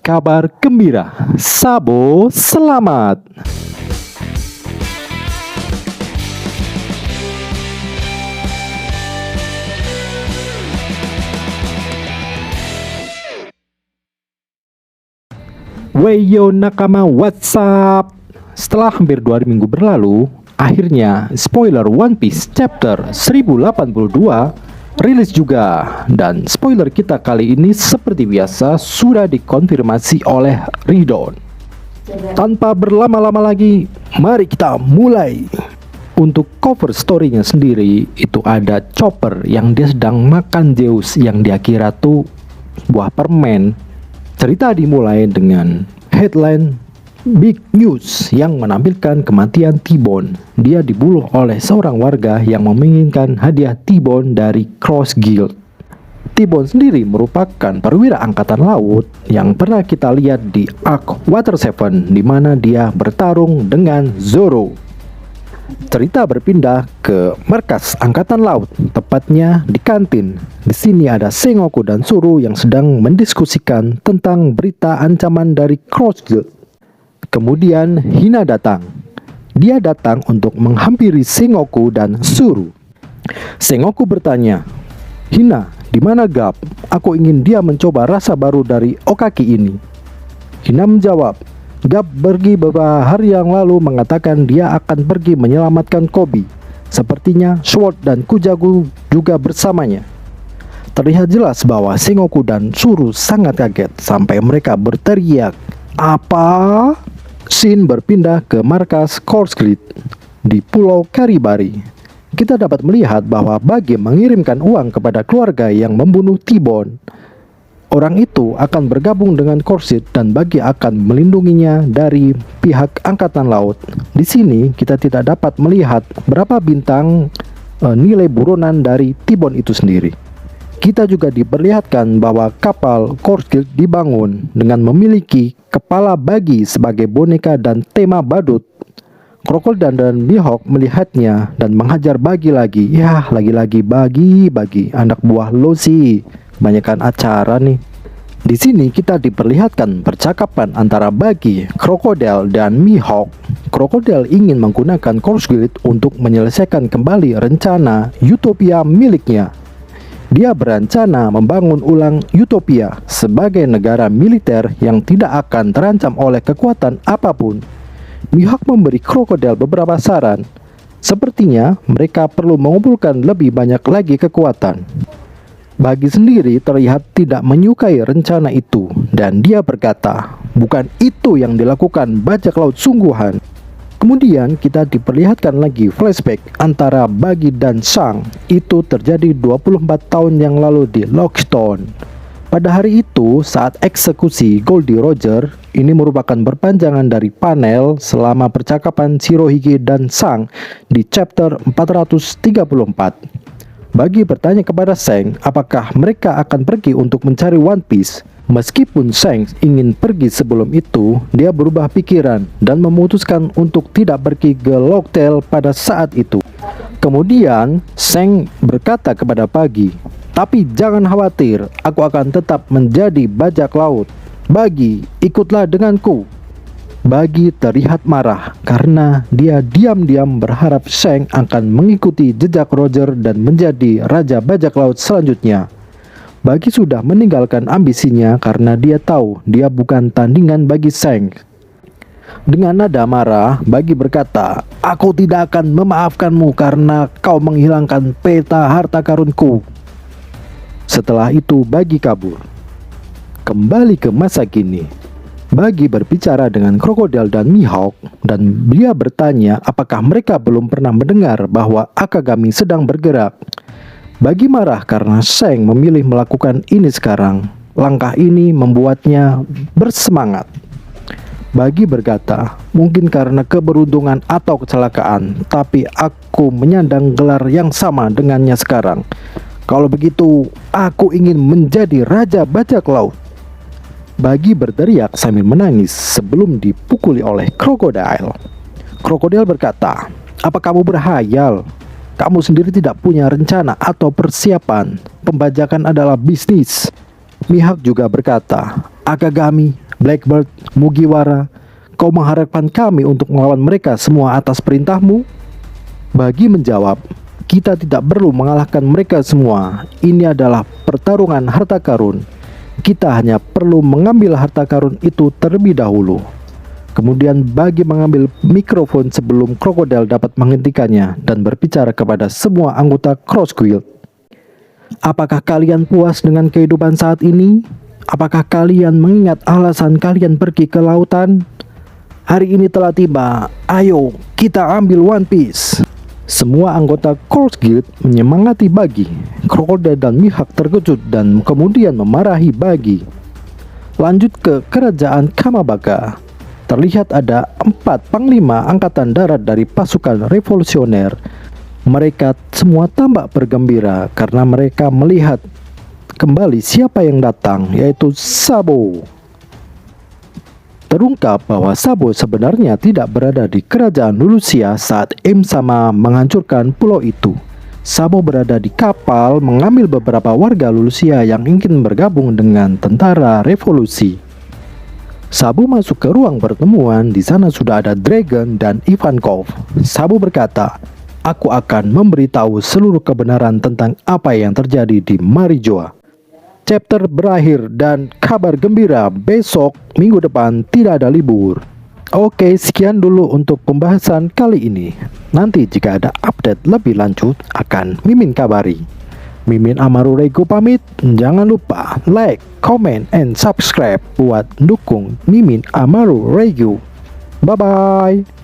kabar gembira. Sabo, selamat. Weyo nakama, what's up? Setelah hampir 2 minggu berlalu, akhirnya spoiler One Piece chapter 1082 rilis juga. Dan spoiler kita kali ini seperti biasa sudah dikonfirmasi oleh Ridon. Tanpa berlama-lama lagi, mari kita mulai. Untuk cover story-nya sendiri, itu ada Chopper yang dia sedang makan Zeus yang dia kira tuh buah permen. Cerita dimulai dengan headline Big News yang menampilkan kematian T-Bone. Dia dibunuh oleh seorang warga yang menginginkan hadiah T-Bone dari Cross Guild. T-Bone sendiri merupakan perwira angkatan laut yang pernah kita lihat di arc Water 7, di mana dia bertarung dengan Zoro. Cerita berpindah ke markas angkatan laut, tepatnya di kantin. Di sini ada Sengoku dan Zoro yang sedang mendiskusikan tentang berita ancaman dari Cross Guild. Kemudian Hina datang. Dia datang untuk menghampiri Sengoku dan Zoro. Sengoku bertanya, "Hina, di mana Gap? Aku ingin dia mencoba rasa baru dari Okaki ini." Hina menjawab, "Gap pergi beberapa hari yang lalu mengatakan dia akan pergi menyelamatkan Koby. Sepertinya Sword dan Kujaku juga bersamanya." Terlihat jelas bahwa Sengoku dan Zoro sangat kaget sampai mereka berteriak, "Apa?" Scene berpindah ke markas Cross Guild di Pulau Karibari. Kita dapat melihat bahwa Buggy mengirimkan uang kepada keluarga yang membunuh T-Bone. Orang itu akan bergabung dengan Cross Guild dan Buggy akan melindunginya dari pihak angkatan laut. Di sini kita tidak dapat melihat berapa bintang nilai buronan dari T-Bone itu sendiri. Kita juga diperlihatkan bahwa kapal Cross Guild dibangun dengan memiliki kepala Buggy sebagai boneka dan tema badut. Crocodile dan Mihawk melihatnya dan menghajar Buggy lagi. Ya, lagi-lagi Buggy, anak buah lo sih. Kebanyakan acara nih. Di sini kita diperlihatkan percakapan antara Buggy, Crocodile, dan Mihawk. Crocodile ingin menggunakan Cross Guild untuk menyelesaikan kembali rencana Utopia miliknya. Dia berencana membangun ulang Utopia sebagai negara militer yang tidak akan terancam oleh kekuatan apapun. Mihawk memberi Crocodile beberapa saran. Sepertinya mereka perlu mengumpulkan lebih banyak lagi kekuatan. Buggy sendiri terlihat tidak menyukai rencana itu dan dia berkata, "Bukan itu yang dilakukan bajak laut sungguhan." Kemudian kita diperlihatkan lagi flashback antara Buggy dan Sang. Itu terjadi 24 tahun yang lalu di Lockstone. Pada hari itu, saat eksekusi Goldie Roger, ini merupakan perpanjangan dari panel selama percakapan Shirohige dan Sang di chapter 434. Buggy bertanya kepada Sang apakah mereka akan pergi untuk mencari One Piece. Meskipun Sang ingin pergi sebelum itu, dia berubah pikiran dan memutuskan untuk tidak pergi ke Locktail pada saat itu. Kemudian Sang berkata kepada Buggy, "Tapi jangan khawatir, aku akan tetap menjadi bajak laut. Buggy, ikutlah denganku." Buggy terlihat marah karena dia diam-diam berharap Sang akan mengikuti jejak Roger dan menjadi raja bajak laut selanjutnya. Buggy sudah meninggalkan ambisinya karena dia tahu dia bukan tandingan bagi Sang. Dengan nada marah, Buggy berkata, "Aku tidak akan memaafkanmu karena kau menghilangkan peta harta karunku." Setelah itu Buggy kabur. Kembali ke masa kini, Buggy berbicara dengan Crocodile dan Mihawk dan dia bertanya apakah mereka belum pernah mendengar bahwa Akagami sedang bergerak. Buggy marah karena Sang memilih melakukan ini sekarang. Langkah ini membuatnya bersemangat. Buggy berkata, "Mungkin karena keberuntungan atau kecelakaan, tapi aku menyandang gelar yang sama dengannya sekarang. Kalau begitu, aku ingin menjadi raja bajak laut." Buggy berteriak sambil menangis sebelum dipukuli oleh Crocodile. Crocodile berkata, "Apa kamu berhayal? Kamu sendiri tidak punya rencana atau persiapan. Pembajakan adalah bisnis." Mihawk juga berkata, "Akagami, Blackbird, Mugiwara, kau mengharapkan kami untuk melawan mereka semua atas perintahmu? Bagi menjawab, kita tidak perlu mengalahkan mereka semua. Ini adalah pertarungan harta karun. Kita hanya perlu mengambil harta karun itu terlebih dahulu. Kemudian Bagi mengambil mikrofon sebelum krokodil dapat menghentikannya dan berbicara kepada semua anggota Cross Guild. Apakah kalian puas dengan kehidupan saat ini? Apakah kalian mengingat alasan kalian pergi ke lautan? Hari ini telah tiba. Ayo, kita ambil One Piece. Semua anggota Cross Guild menyemangati Bagi. Krokodil dan Mihawk terkejut dan kemudian memarahi Bagi. Lanjut ke kerajaan Kamabaka. Terlihat ada 4 panglima angkatan darat dari pasukan revolusioner. Mereka semua tampak bergembira karena mereka melihat kembali siapa yang datang, yaitu Sabo. Terungkap bahwa Sabo sebenarnya tidak berada di kerajaan Lulusia saat Im-sama menghancurkan pulau itu. Sabo berada di kapal mengambil beberapa warga Lulusia yang ingin bergabung dengan tentara revolusi. Sabo masuk ke ruang pertemuan. Di sana sudah ada Dragon dan Ivankov. Sabo berkata, "Aku akan memberitahu seluruh kebenaran tentang apa yang terjadi di Marijoa." Chapter berakhir dan kabar gembira, besok minggu depan tidak ada libur. Oke, sekian dulu untuk pembahasan kali ini. Nanti jika ada update lebih lanjut akan Mimin kabari. Mimin Amaru Reigo pamit. Jangan lupa like, comment, and subscribe buat dukung Mimin Amaru Reigo. Bye-bye.